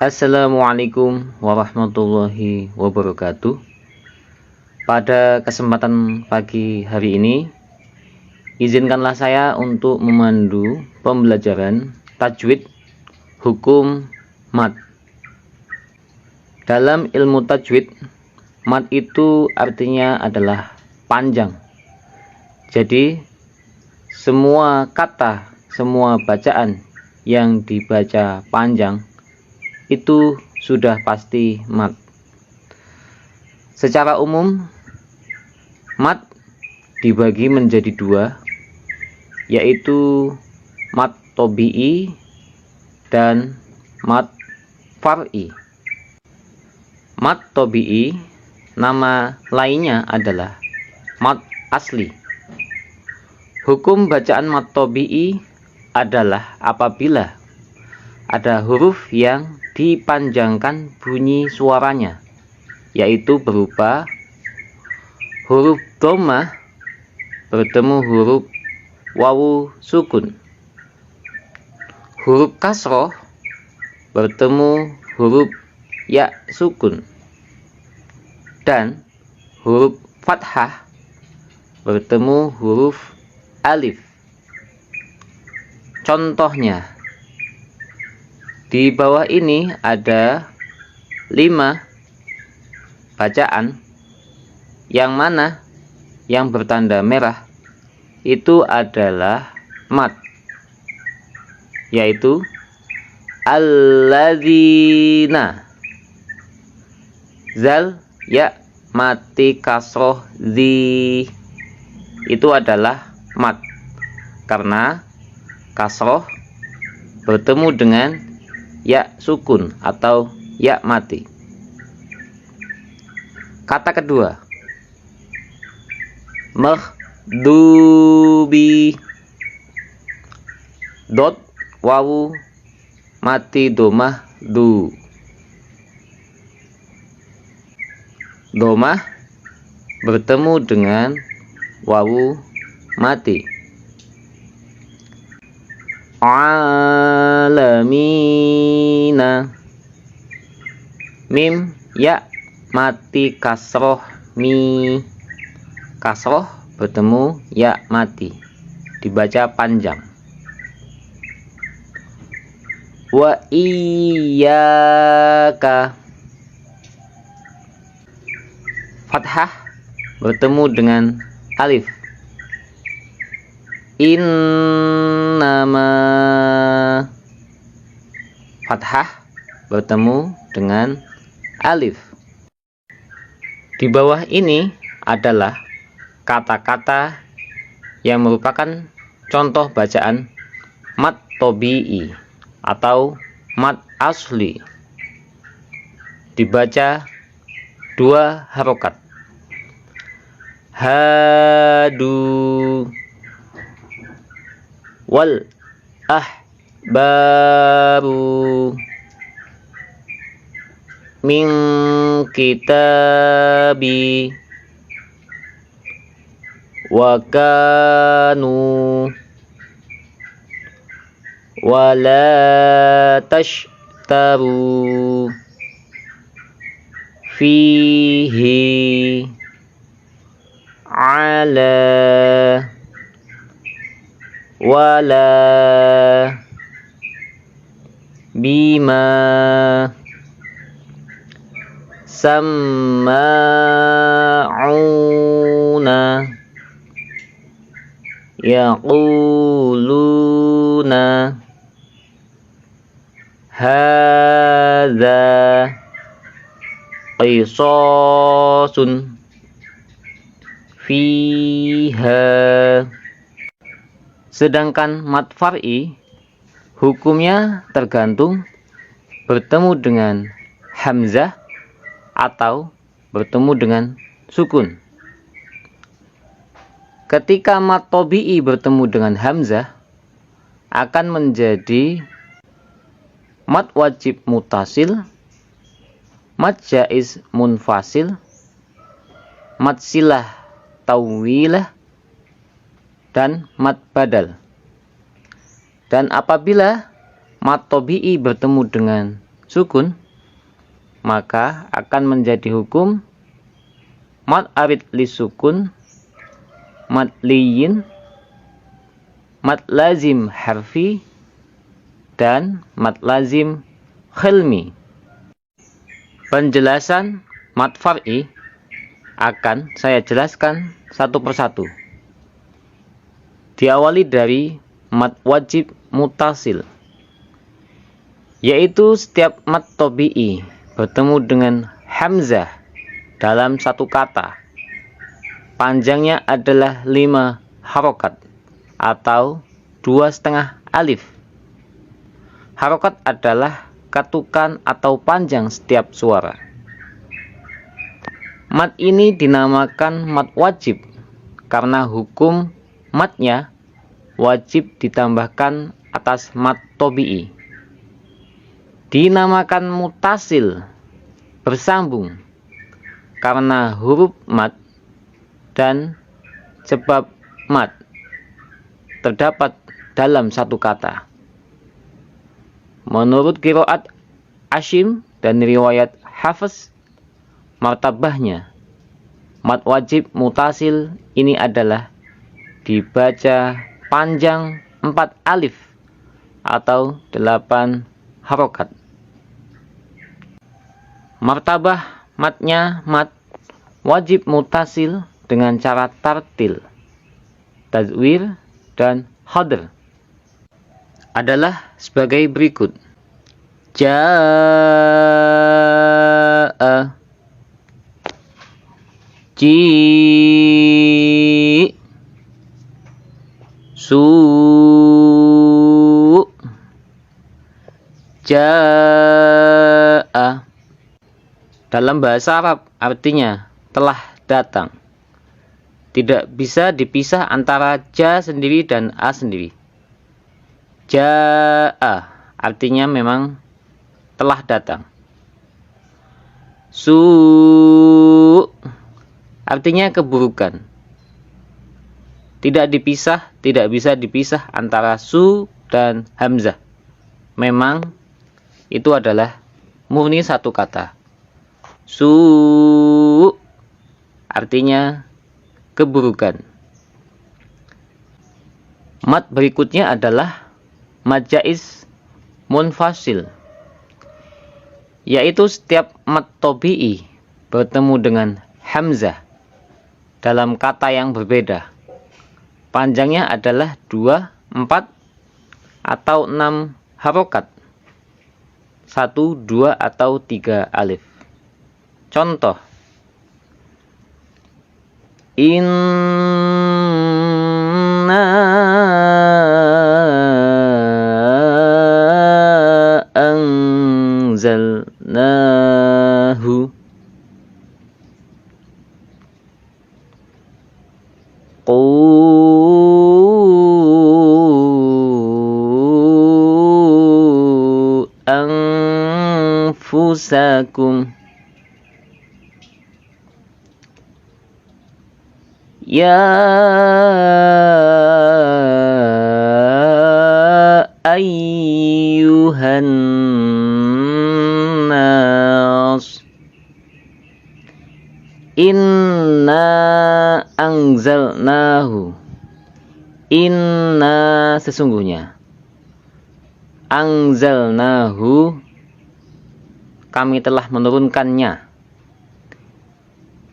Assalamualaikum warahmatullahi wabarakatuh. Pada kesempatan pagi hari ini, izinkanlah saya untuk memandu pembelajaran tajwid hukum mad. Dalam ilmu tajwid, mad itu artinya adalah panjang. Jadi, semua kata, semua bacaan yang dibaca panjang itu sudah pasti mad. Secara umum, mad dibagi menjadi dua, yaitu mad tobi'i dan mad far'i. Mad tobi'i, nama lainnya adalah mad asli. Hukum bacaan mad tobi'i adalah apabila ada huruf yang dipanjangkan bunyi suaranya, yaitu berupa huruf dhammah bertemu huruf wawu sukun, huruf kasroh bertemu huruf ya sukun, dan huruf fathah bertemu huruf alif. Contohnya, di bawah ini ada 5 bacaan, yang mana yang bertanda merah itu adalah mad, yaitu alladzina, zal ya mati kasroh zi, itu adalah mad karena kasroh bertemu dengan ya sukun atau ya mati. Kata kedua, maghdubi, dot wawu mati domah du, domah bertemu dengan wawu mati. Alamina, mim ya mati kasroh mi, kasroh bertemu ya mati, dibaca panjang. Wa iyyaka, fathah bertemu dengan alif. Innama, fathah bertemu dengan alif. Di bawah ini adalah kata-kata yang merupakan contoh bacaan mad tobi'i atau mad asli. Dibaca 2 harokat. Hadu, wal ahbaru, min kitabi, wa kanu, wala tashtaru, fihi, ala, wala, bima, samma'una, yaquluna, hadza qisasun fiha. Sedangkan mad far'i hukumnya tergantung bertemu dengan hamzah atau bertemu dengan sukun. Ketika mad tobi'i bertemu dengan hamzah akan menjadi mad wajib mutasil, mad jaiz munfasil, mad silah tawilah, dan mad badal. Dan apabila mad tobi'i bertemu dengan sukun, maka akan menjadi hukum mad arid li sukun, mad liyin, mad lazim harfi, dan mad lazim khilmi. Penjelasan mad far'i akan saya jelaskan satu persatu. Diawali dari mad wajib mutasil, yaitu setiap mad tabi'i bertemu dengan hamzah dalam satu kata. Panjangnya adalah 5 harokat atau 2,5 alif. Harokat adalah katukan atau panjang setiap suara. Mad ini dinamakan mad wajib karena hukum madnya wajib ditambahkan atas mad tabi'i. Dinamakan mutasil, bersambung, karena huruf mad dan sebab mad terdapat dalam satu kata. Menurut qiraat Asyim dan riwayat Hafiz, martabahnya mad wajib mutasil ini adalah dibaca panjang 4 alif atau 8 harokat. Martabah madnya mad wajib mutasil dengan cara tartil, tazwir, dan hadr adalah sebagai berikut. Ja'a, ji, su, ja'a. Dalam bahasa Arab artinya telah datang. Tidak bisa dipisah antara ja sendiri dan a sendiri. Ja'a artinya memang telah datang. Su artinya keburukan. Tidak bisa dipisah antara su dan hamzah. Memang itu adalah murni satu kata. Su artinya keburukan. Mad berikutnya adalah mad jaiz munfasil, yaitu setiap mad tabi'i bertemu dengan hamzah dalam kata yang berbeda. Panjangnya adalah 2, 4, atau 6 harokat, 1, 2, atau 3 alif. Contoh: Inna anzalnahu qu anfusakum ya ayyuhan nas inna anzalnahu. Inna sesungguhnya, anzalnahu kami telah menurunkannya.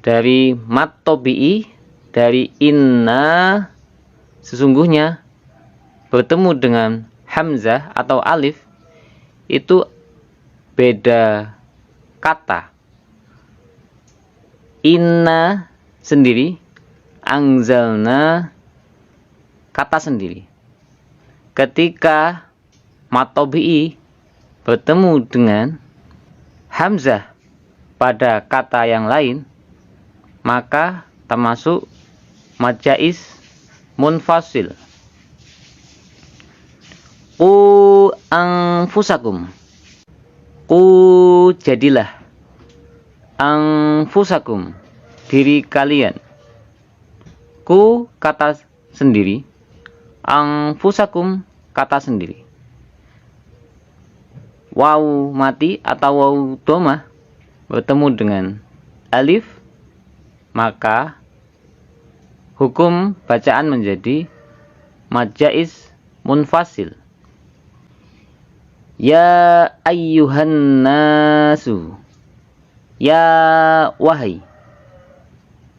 Dari mad tabi'i, dari inna sesungguhnya bertemu dengan hamzah atau alif, itu beda kata. Inna sendiri, anzalna kata sendiri. Ketika mad tabi'i bertemu dengan hamzah pada kata yang lain, maka termasuk mad jaiz munfasil. Qu anfusakum. Qu jadilah. Anfusakum diri kalian. Qu kata sendiri. Anfusakum kata sendiri. wawu mati atau wawu dhammah bertemu dengan alif, maka hukum bacaan menjadi mad jaiz munfasil. Ya ayyuhan nasu, ya wahai,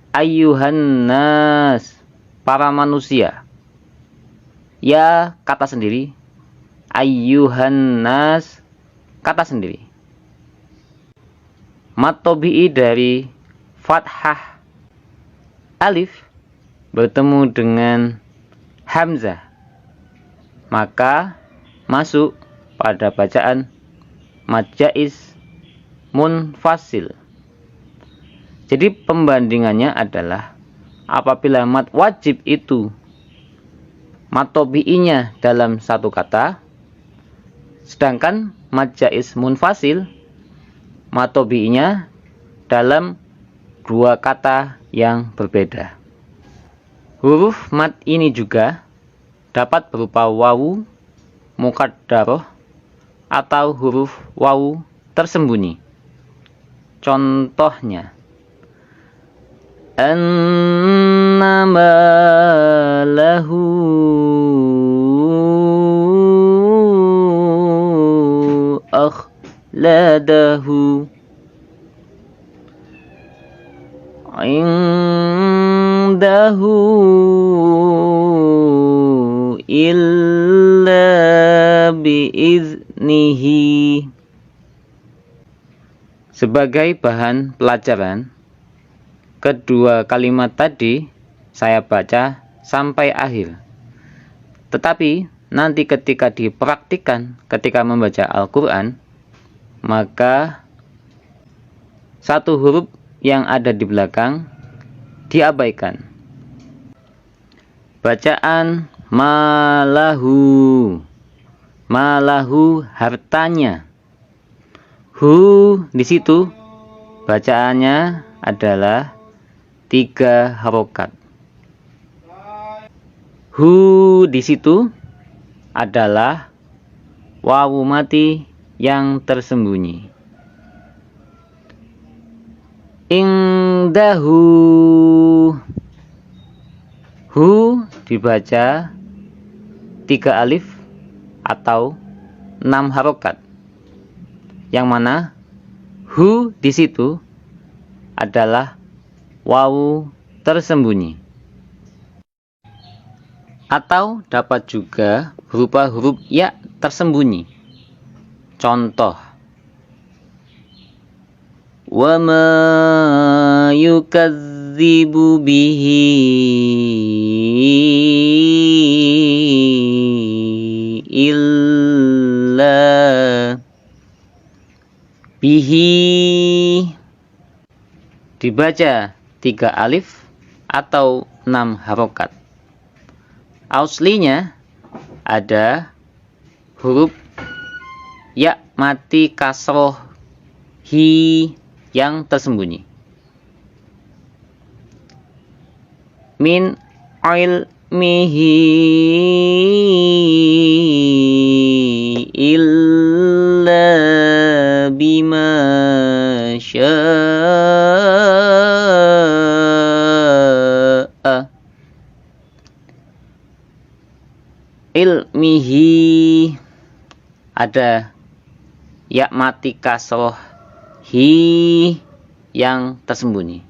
ayyuhan nas, para manusia. Ya kata sendiri, ayyuhan nas kata sendiri. Mad tabi'i dari fathah alif bertemu dengan hamzah, maka masuk pada bacaan mad jaiz munfasil. Jadi pembandingannya adalah apabila mad wajib itu mad tabi'inya dalam satu kata, sedangkan mad jaiz munfasil mad tabi'inya dalam dua kata yang berbeda. Huruf mad ini juga dapat berupa wawu muqaddarah atau huruf wawu tersembunyi. Contohnya, annama lahu akhladahu, indahu illa biiznihi. Sebagai bahan pelajaran, kedua kalimat tadi saya baca sampai akhir. Tetapi nanti ketika dipraktikkan, ketika membaca Al-Quran, maka satu huruf yang ada di belakang diabaikan. Bacaan malahu, malahu hartanya. Hu di situ bacaannya adalah 3 harokat. Hu di situ adalah wawu mati yang tersembunyi. Indahu, hu dibaca 3 alif atau 6 harokat. Yang mana hu di situ adalah wawu tersembunyi. Atau dapat juga berupa huruf ya tersembunyi. Contoh, wa ma yukadzibu bihi illa bihi, dibaca 3 alif atau 6 harokat. Aslinya ada huruf ya mati kasroh hi yang tersembunyi. Min ilmihi illa bima syaa. Ilmihi ada ya mati kasroh hi yang tersembunyi.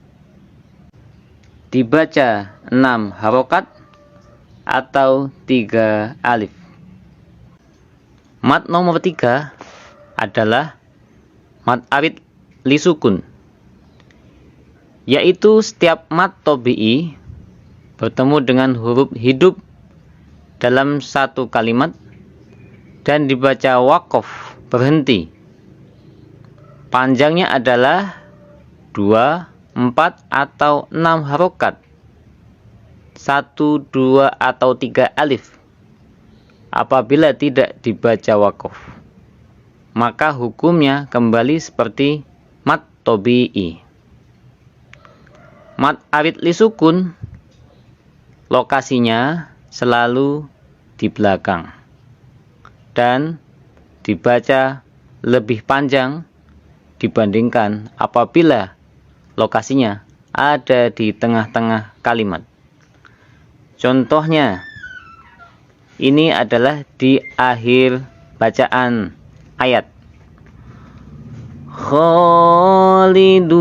Dibaca 6 harokat atau 3 alif. Mad nomor 3 adalah mad arid lisukun, yaitu setiap mad tabi'i bertemu dengan huruf hidup dalam satu kalimat dan dibaca waqaf berhenti. Panjangnya adalah 2, 4 atau 6 harokat, 1, 2 atau 3 alif. Apabila tidak dibaca waqaf, maka hukumnya kembali seperti mad tabi'i. Mad arid lisukun lokasinya selalu di belakang dan dibaca lebih panjang dibandingkan apabila lokasinya ada di tengah-tengah kalimat. Contohnya, ini adalah di akhir bacaan ayat. Khalidun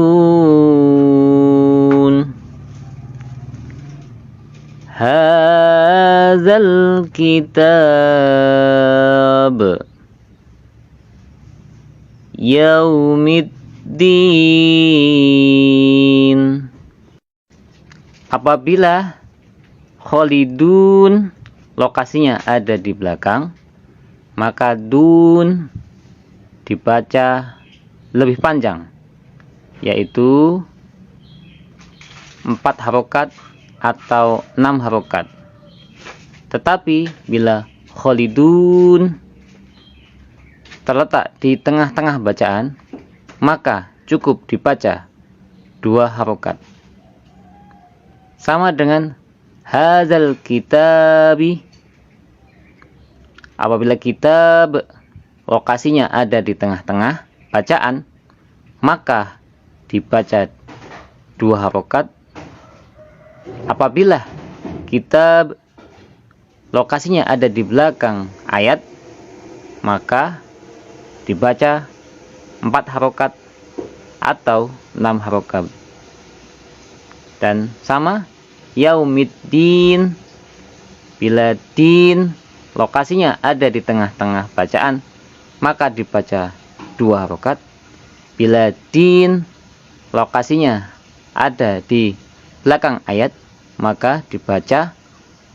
hadzal kitab yaumiddin. Apabila khalidun lokasinya ada di belakang, maka dun dibaca lebih panjang, yaitu 4 harokat atau 6 harokat. Tetapi bila khalidun terletak di tengah-tengah bacaan, maka cukup dibaca 2 harokat. Sama dengan hadzal kitabi. Apabila kitab lokasinya ada di tengah-tengah bacaan, maka dibaca 2 harokat. Apabila kitab lokasinya ada di belakang ayat, maka dibaca 4 harokat atau 6 harokat. Dan sama yaumiddin, bila din lokasinya ada di tengah-tengah bacaan, maka dibaca 2 harokat. Bila din lokasinya ada di belakang ayat, maka dibaca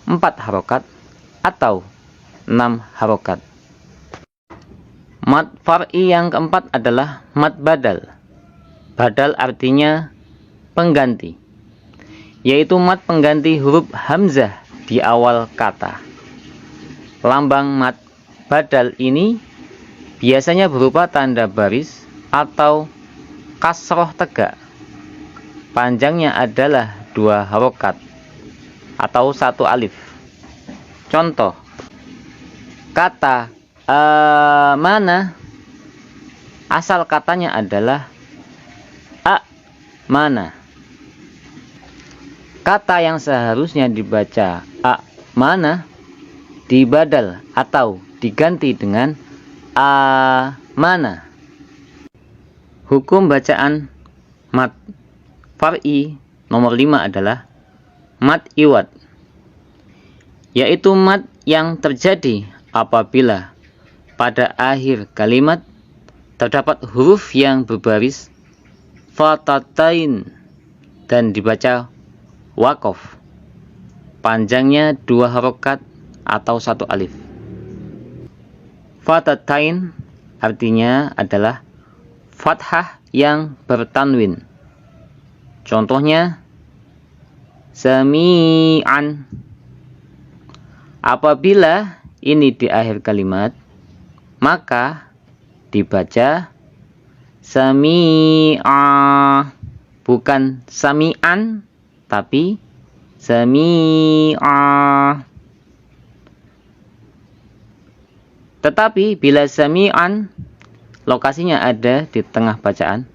4 harokat atau 6 harokat. Mad far'i yang keempat adalah mad badal. Badal artinya pengganti, yaitu mad pengganti huruf hamzah di awal kata. Lambang mad badal ini biasanya berupa tanda baris atau kasroh tegak. Panjangnya adalah 2 harokat atau 1 alif. Contoh, kata mana, asal katanya adalah mana. Kata yang seharusnya dibaca mana dibadal atau diganti dengan mana. Hukum bacaan mad far'i nomor 5 adalah mad iwad, yaitu mad yang terjadi apabila pada akhir kalimat terdapat huruf yang berbaris fatatain dan dibaca waqaf. Panjangnya 2 harokat atau 1 alif. Fatatain artinya adalah fathah yang bertanwin. Contohnya sami'an. Apabila ini di akhir kalimat, maka dibaca sami'a, bukan sami'an, tapi sami'a. Tetapi bila sami'an lokasinya ada di tengah bacaan,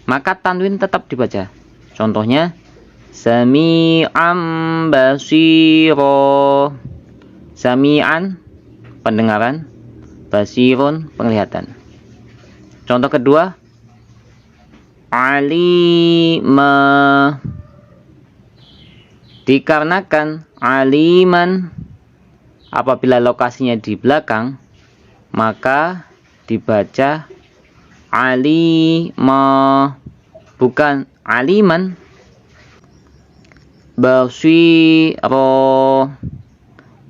maka tanwin tetap dibaca. Contohnya sami'an basiro. Sami'an pendengaran, basirun penglihatan. Contoh kedua, alima. Dikarenakan aliman apabila lokasinya di belakang, maka dibaca alima, bukan aliman. Basiro,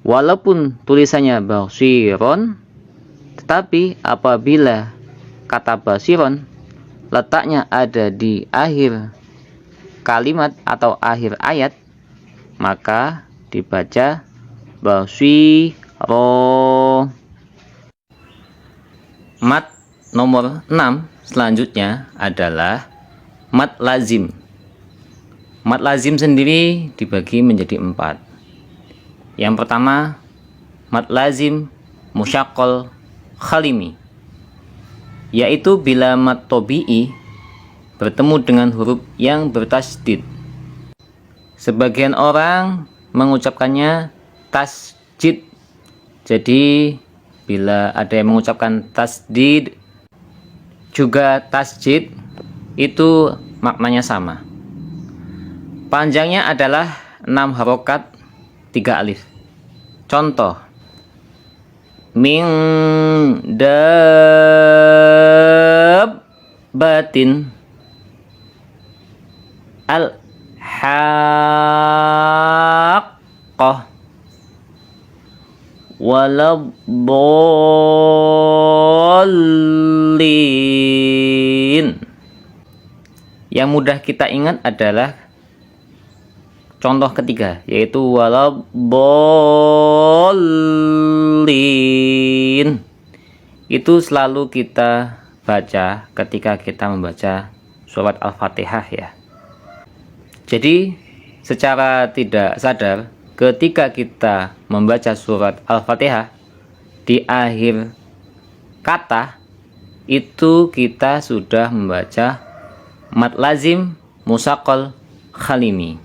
walaupun tulisannya basiron, tetapi apabila kata basiron letaknya ada di akhir kalimat atau akhir ayat, maka dibaca basiro. Mad nomor 6 selanjutnya adalah mad lazim. Mad lazim sendiri dibagi menjadi 4. Yang pertama, mad lazim musyaqqal khalimi. yaitu bila mat tabi'i bertemu dengan huruf yang bertasydid. Sebagian orang mengucapkannya tasjid. Jadi bila ada yang mengucapkan tasdid juga tasjid, itu maknanya sama. Panjangnya adalah 6 harokat 3 alif. Contoh, min dabbatin al-haqqah waladdallin. Yang mudah kita ingat adalah contoh ketiga, yaitu waladdallin. Itu selalu kita baca ketika kita membaca surat Al-Fatihah ya. Jadi secara tidak sadar ketika kita membaca surat Al-Fatihah, di akhir kata itu kita sudah membaca mad lazim musaqqal khalimi.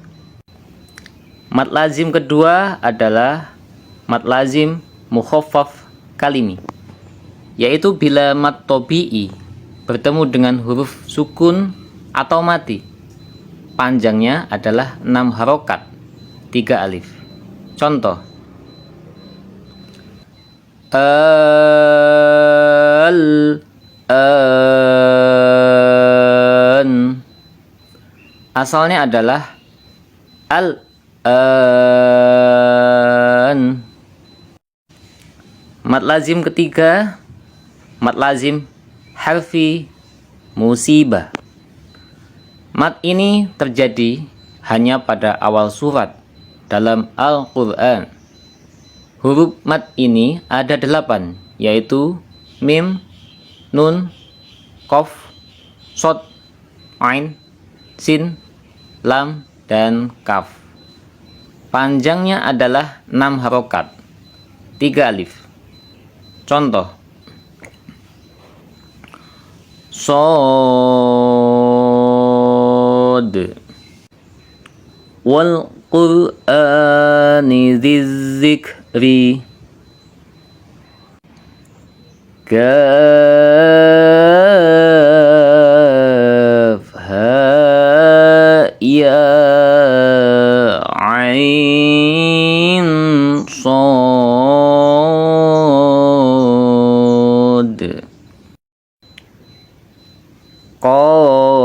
Mad lazim kedua adalah mad lazim mukhaffaf kalimi, yaitu bila mad tabi'i bertemu dengan huruf sukun atau mati. Panjangnya adalah 6 harokat 3 alif. Contoh, asalnya adalah Mad lazim ketiga, mad lazim harfi musibah. Mad ini terjadi hanya pada awal surat dalam Al-Quran. Huruf mad ini ada 8, yaitu mim, nun, qaf, shad, ain, sin, lam, dan kaf. Panjangnya adalah 6 harokat 3 alif. Contoh, shad wal qur'ani dzizzikri kaf ha ya ain shad qaf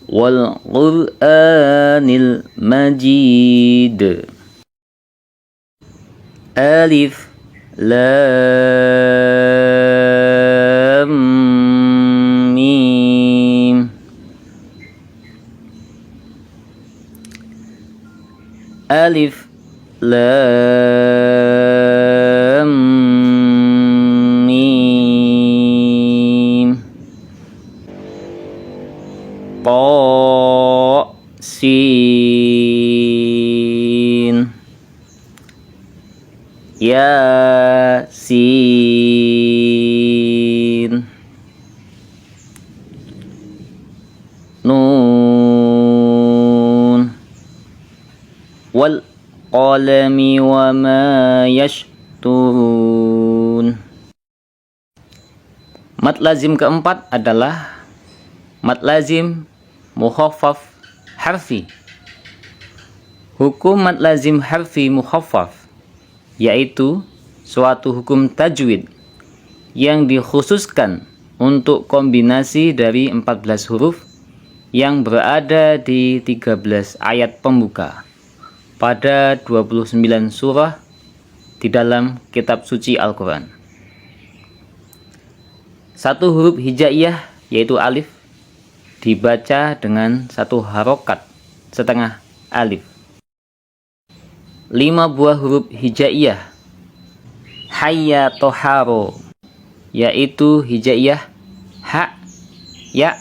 wal qur'anil majid alif lam mim alif lam mim ta sin yasin nun wal qalami wa ma yashturun. Mad lazim keempat adalah mad lazim mukhaffaf harfi. Hukum mad lazim harfi mukhaffaf yaitu suatu hukum tajwid yang dikhususkan untuk kombinasi dari 14 huruf yang berada di 13 ayat pembuka pada 29 surah di dalam kitab suci Al-Quran. Satu huruf hijaiyah yaitu alif dibaca dengan 1 harokat setengah alif. 5 buah huruf hijaiyah hayya toharo yaitu hijaiyah ha, ya,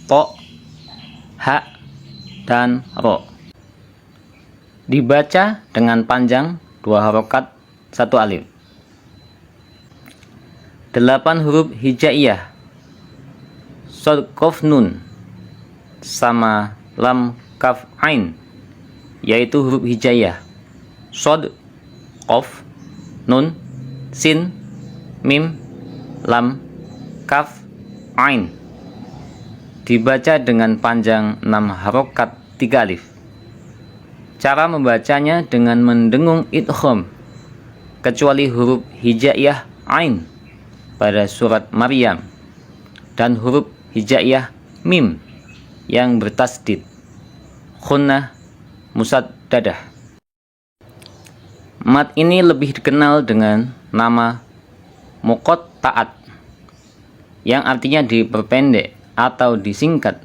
to, ha, dan ro dibaca dengan panjang 2 harokat 1 alif. 8 huruf hijaiyah, shad qaf nun sama lam kaf ain, yaitu huruf hijaiyah. Shad, qaf, nun, sin, mim, lam, kaf, ain. Dibaca dengan panjang 6 harokat 3 alif. Cara membacanya dengan mendengung idgham, kecuali huruf hijaiyah ain pada surat Maryam dan huruf hijaiyah mim yang bertasdid, khunnah musaddadah. Mad ini lebih dikenal dengan nama muqatta'at, yang artinya diperpendek atau disingkat,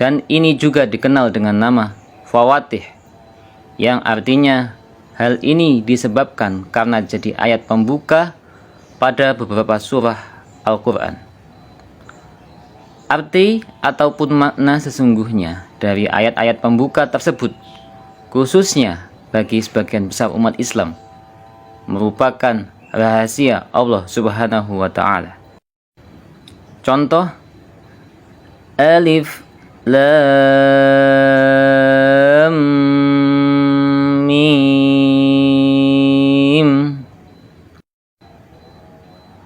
dan ini juga dikenal dengan nama fawatih, yang artinya hal ini disebabkan karena jadi ayat pembuka pada beberapa surah Al-Quran. Arti ataupun makna sesungguhnya dari ayat-ayat pembuka tersebut, khususnya bagi sebagian besar umat Islam, merupakan rahasia Allah Subhanahu wa Ta'ala. Contoh: Alif Lam Mim.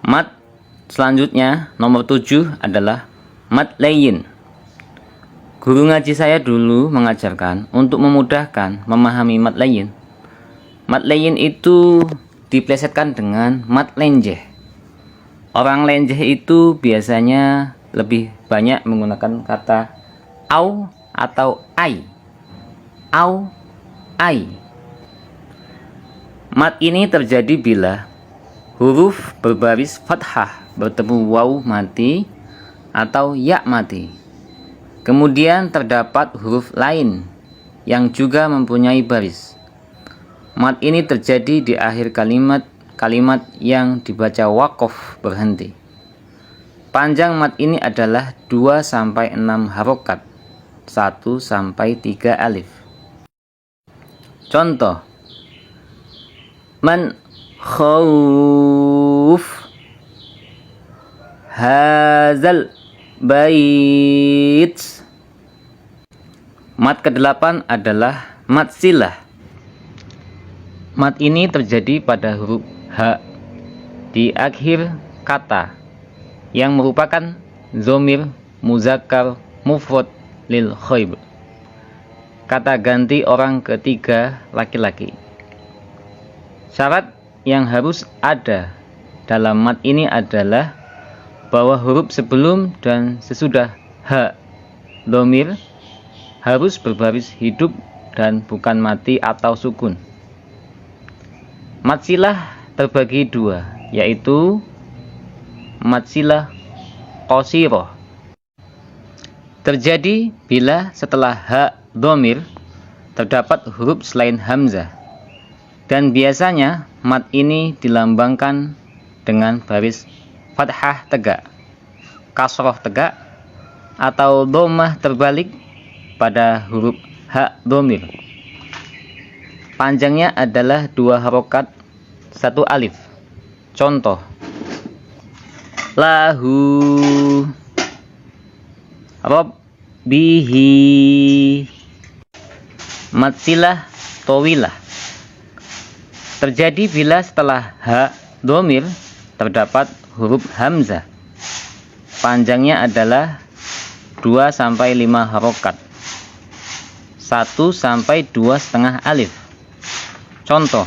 Mad selanjutnya nomor 7 adalah mad layyin. Guru ngaji saya dulu mengajarkan untuk memudahkan memahami mad layyin. Mad layyin itu diplesetkan dengan mad lenjeh. Orang lenjeh itu biasanya lebih banyak menggunakan kata au atau ai. Au, ai. Mad ini terjadi bila huruf berbaris fathah bertemu waw mati atau ya mati. Kemudian terdapat huruf lain yang juga mempunyai baris. Mad ini terjadi di akhir kalimat yang dibaca waqaf berhenti. Panjang mad ini adalah 2-6 harokat, 1-3 alif. Contoh: Man khawf hazal bait. Mad ke-8 adalah mad silah. Mad ini terjadi pada huruf ha di akhir kata yang merupakan dhamir muzakkar mufrad lil ghaib, kata ganti orang ketiga laki-laki. Syarat yang harus ada dalam mad ini adalah bahwa huruf sebelum dan sesudah ha dhamir harus berbaris hidup dan bukan mati atau sukun. Mad silah terbagi 2, yaitu mad silah qasirah. Terjadi bila setelah ha dhamir terdapat huruf selain hamzah, dan biasanya mad ini dilambangkan dengan baris fathah tegak, kasroh tegak, atau dhammah terbalik pada huruf ha dhamir. Panjangnya adalah 2 harokat 1 alif. Contoh: lahu rabbihi. Mad silah tawilah terjadi bila setelah ha dhamir terdapat huruf hamzah. Panjangnya adalah 2-5 harokat, 1-2,5 alif. Contoh: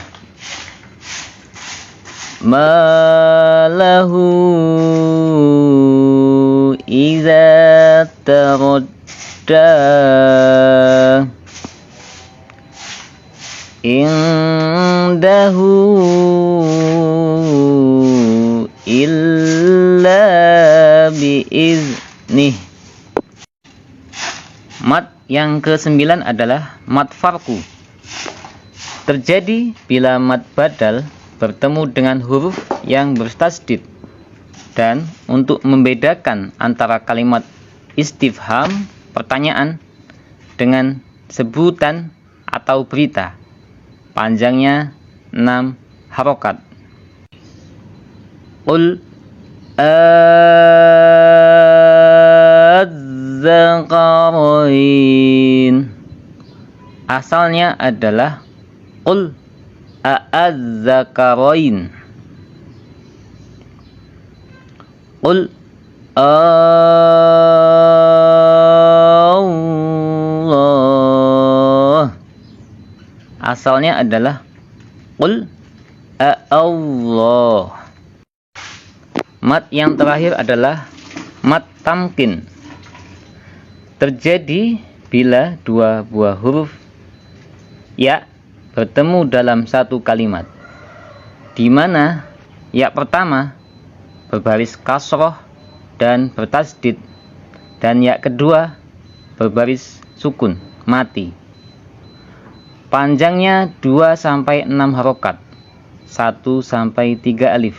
malahu iza taradda indahu illa biiznih. Mad yang ke-9 adalah mad farku. Terjadi bila mad badal bertemu dengan huruf yang bertasdid, dan untuk membedakan antara kalimat istifham, pertanyaan, dengan sebutan atau berita, panjangnya 6 harokat. Qul adzakarain. Asalnya adalah qul adzakarain. Qul Allah. Asalnya adalah qul Allah. Mad yang terakhir adalah mad tamkin. Terjadi bila dua buah huruf ya bertemu dalam satu kalimat, di mana ya pertama berbaris kasroh dan bertasdid, dan ya kedua berbaris sukun mati. Panjangnya 2-6 harokat, 1-3 alif.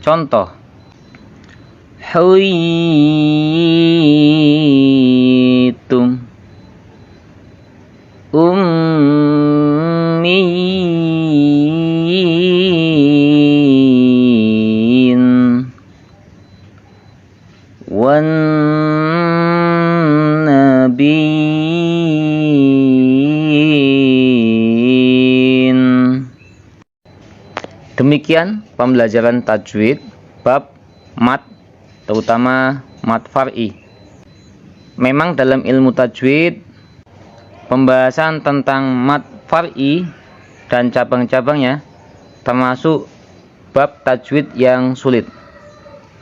Contoh: huyitum, ummiin, wan nabiin. Demikian pembelajaran tajwid bab mad, terutama mad far'i. Memang dalam ilmu tajwid, pembahasan tentang mad far'i dan cabang-cabangnya termasuk bab tajwid yang sulit.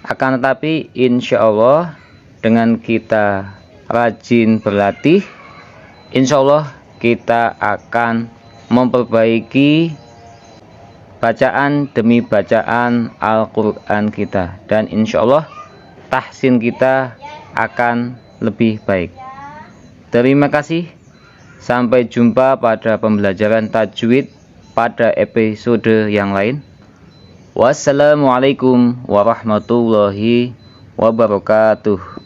Akan tetapi insya Allah dengan kita rajin berlatih, insya Allah kita akan memperbaiki bacaan demi bacaan Al-Quran kita, dan insya Allah tahsin kita akan lebih baik. Terima kasih. Sampai jumpa pada pembelajaran tajwid pada episode yang lain. Wassalamualaikum warahmatullahi wabarakatuh.